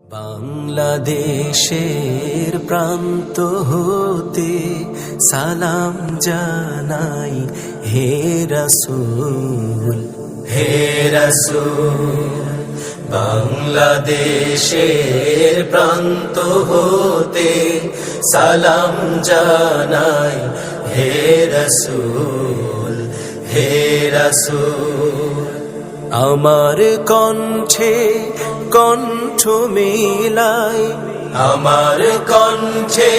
বাংলাদেশের প্রান্ত হতে সালাম জানাই হে রাসূল, হে রাসূল। বাংলাদেশের প্রান্ত হতে সালাম জানাই হে রাসূল, হে রাসূল। আমার কণ্ঠে কণ্ঠ মিলাই, আমার কণ্ঠে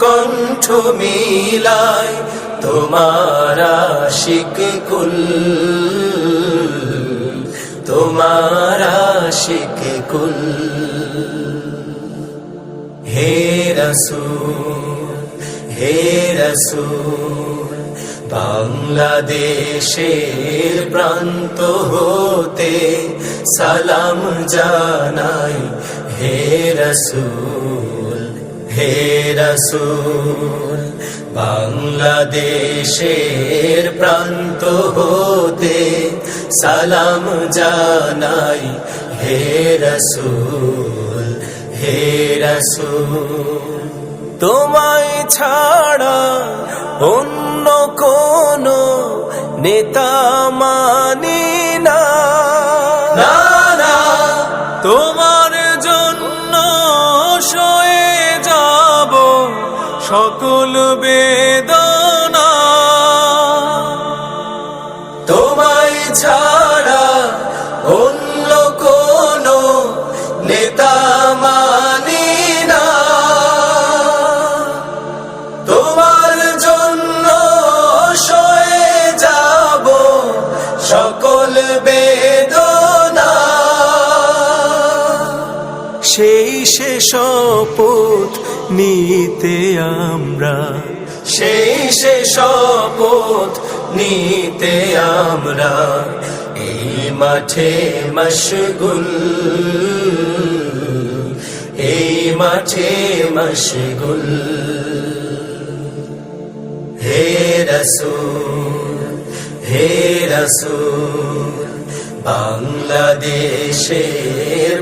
কণ্ঠ মিলাই তোমার আশিক কুল, তোমার আশিক কুল। হে রাসূল, হে রাসূল। বাংলাদেশের প্রান্ত হতে সালাম জানাই হে রাসূল, হে রাসূল। বাংলাদেশের প্রান্ত হতে সালাম জানাই হে রাসূল, হে রাসূল। তোমায় ছাড়া অন্য কোনো নেতা মানি না, না, না। তোমার জন্য সয়ে যাব সকল বেদনা, তোমায় ছাড়া অন্য কোনো নেতা মানি না। তোমার জন্য সয়ে যাব সকল বেদনা। সেই সে শপথ নিতে আমরা, সেই সে শপথ নিতে আমরা এই মাঠে মশগুল, এই মাঠে মশগুল। হে রাসূল, হে রাসূল। বাংলাদেশের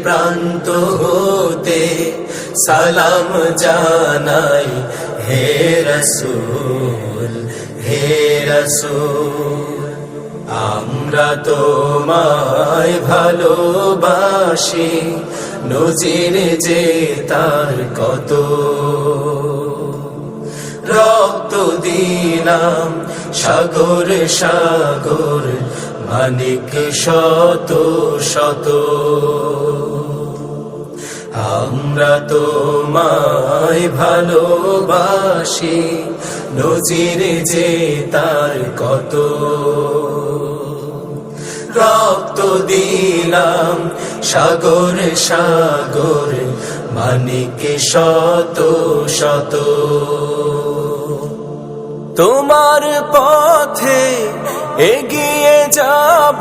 প্রান্ত হতে সালাম জানাই হে রাসূল, হে রাসূল। আমরা তোমায় ভালোবাসি, নজির যে তার কত রক্ত দিলাম সাগর সাগর, মানিক শত শত। আমরা তোমায় ভালোবাসি, নজির যে তার কত রক্ত দিলাম সাগর সাগর, মানিক শত শত। তোমার পথে এগিয়ে যাব,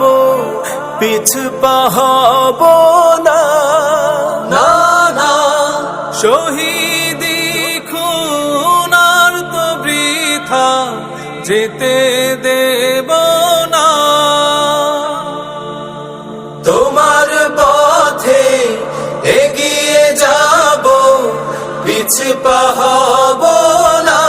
পিছু পা হব না, না, না। শহীদি খুনার তো বৃথা যেতে দেব না। তোমার পথে এগিয়ে যাব, পিছু পা হব না।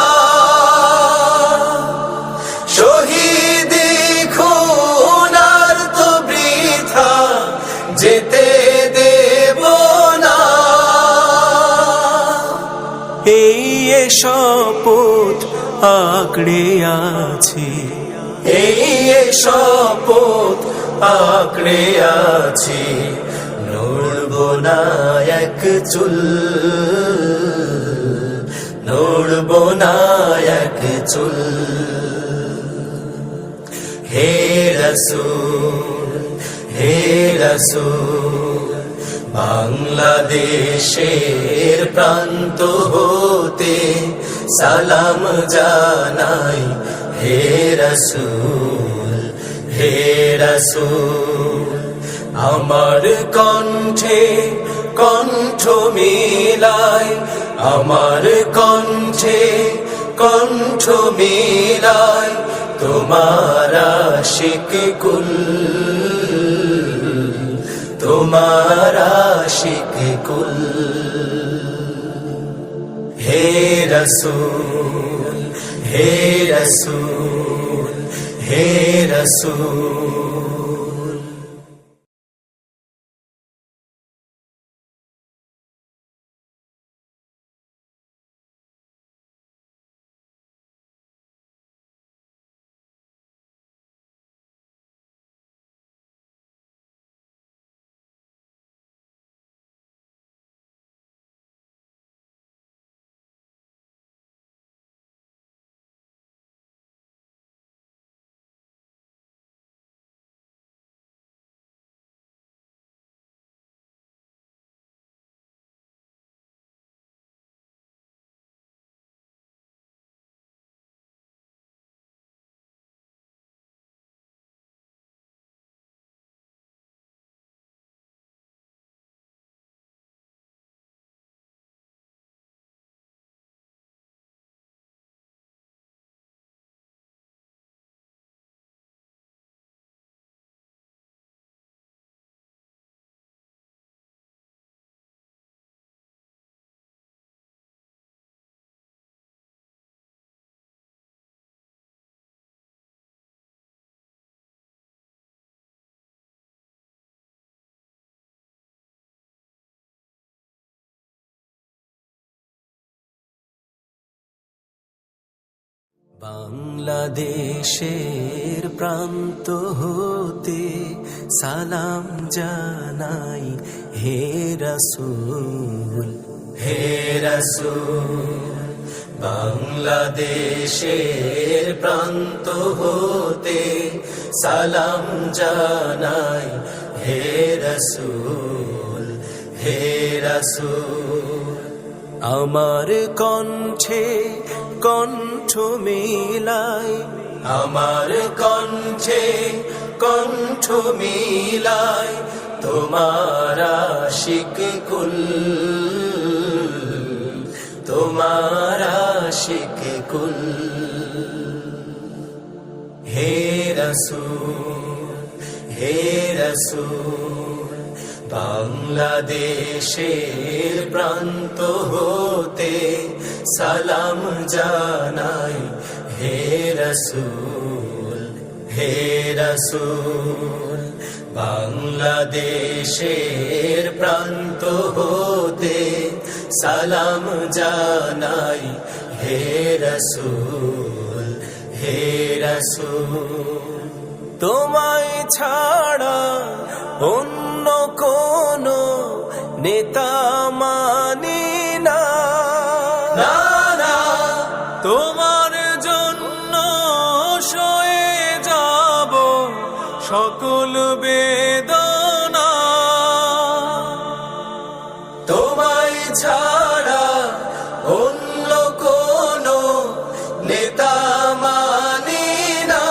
শহীদি খুনার তো বৃথা যেতে দেব না। এই শপথ আঁকড়ে আছি, এই শপথ আঁকড়ে আছি, নড়ব না এক চুল, নড়ব না এক চুল। হে রাসূল, হে রাসূল। বাংলাদেশের প্রান্ত হতে সালাম জানাই হে রাসূল, হে রাসূল। আমার কণ্ঠে কণ্ঠ মিলাই, আমার কণ্ঠে কণ্ঠ মিলাই তোমার আশিক কুল, তোমার আশিক কুল। হে রসূল হে রসূল হে রসূল। বাংলাদেশের প্রান্ত হতে সালাম জানাই হে রাসূল হে রাসূল। বাংলাদেশের প্রান্ত হতে সালাম জানাই হে রাসূল হে রাসূল। আমার কণ্ঠে কণ্ঠ মিলাই আমার কণ্ঠে কণ্ঠ মিলাই তোমার আশিক কুল তোমার আশিক কুল। হে রাসূল হে রাসূল। বাংলাদেশের প্রান্ত হতে সালাম জানাই হে রাসূল হে রাসূল। বাংলাদেশের প্রান্ত হতে সালাম জানাই হে রাসূল হে রাসূল। তোমায় ছাড়া অন্য কোনো নেতা মানি না, তোমার জন্য সয়ে যাব সকল বেদনা। তোমায় ছাড়া অন্য কোনো নেতা মানি না,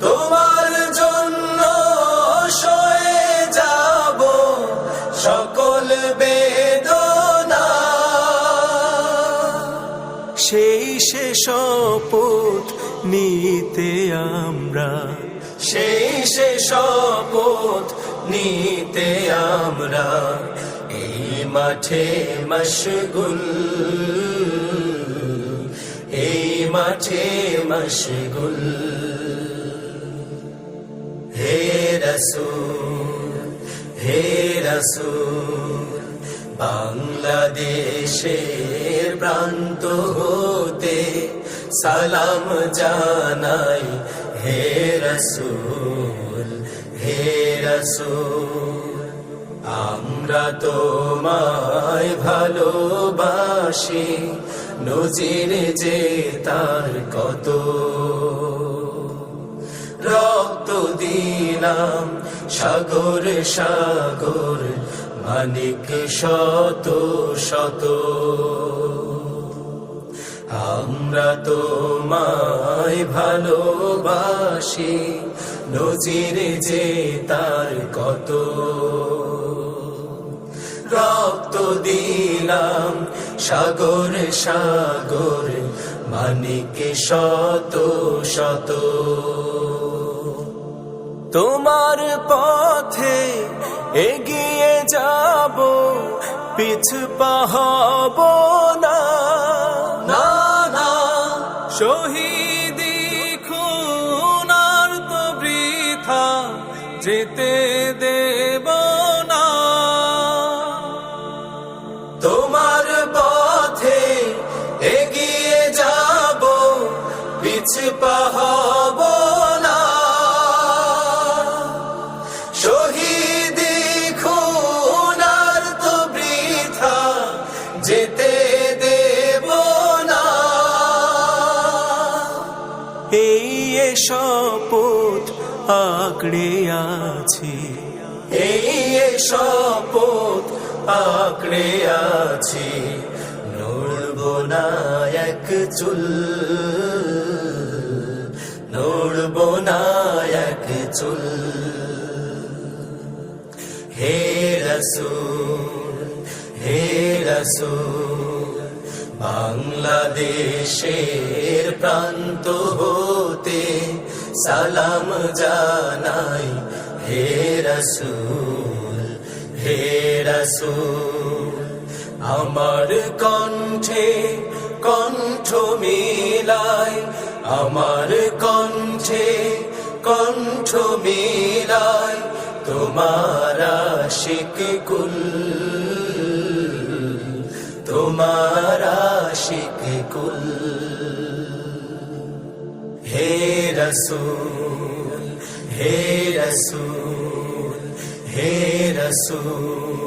তোমার জন্য সয়ে যাব সকল বেদনা। সেই সে শপথ নিতে আমরা সেই সে শপথ নিতে আমরা এই মাঠে মশগুল এই মাঠে মশগুল। হে রাসূল হে রাসূল। বাংলাদেশের প্রান্ত হতে সালাম জানাই হে রাসূল হে রাসূল। আমরা তোমায় ভালোবাসি নজির যে তার কত, রক্ত দিলাম সাগর সাগর মানিক শত শত। আমরা তোমায় ভালোবাসি নজির যে তার কত, রক্ত দিলাম সাগর সাগর মানিক শত শত। তোমার পথে এগিয়ে যাব, পিছু পা হব না, না না। শহীদি খুন আর তো বৃথা যেতে দেব না। তোমার পথে এগিয়ে যাব, পিছু পা হব না। শহীদি খুন আর তো বৃথা যেতে দেব না। এই শপথ আঁকড়ে আছি, এই শপথ আঁকড়ে আছি, নড়ব না এক চুল, নড়ব না এক চুল। হে রাসূল, হে রাসূল, বাংলাদেশের প্রান্ত হতে সালাম জানাই। হে রাসূল, হে রাসূল, আমার কণ্ঠে কণ্ঠ মিলাই, আমার কণ্ঠে কণ্ঠ মিলাই, তোমার আশিক কুল, তোমার আশিক কুল। হে রাসূল, হে রাসূল, হে রাসূল।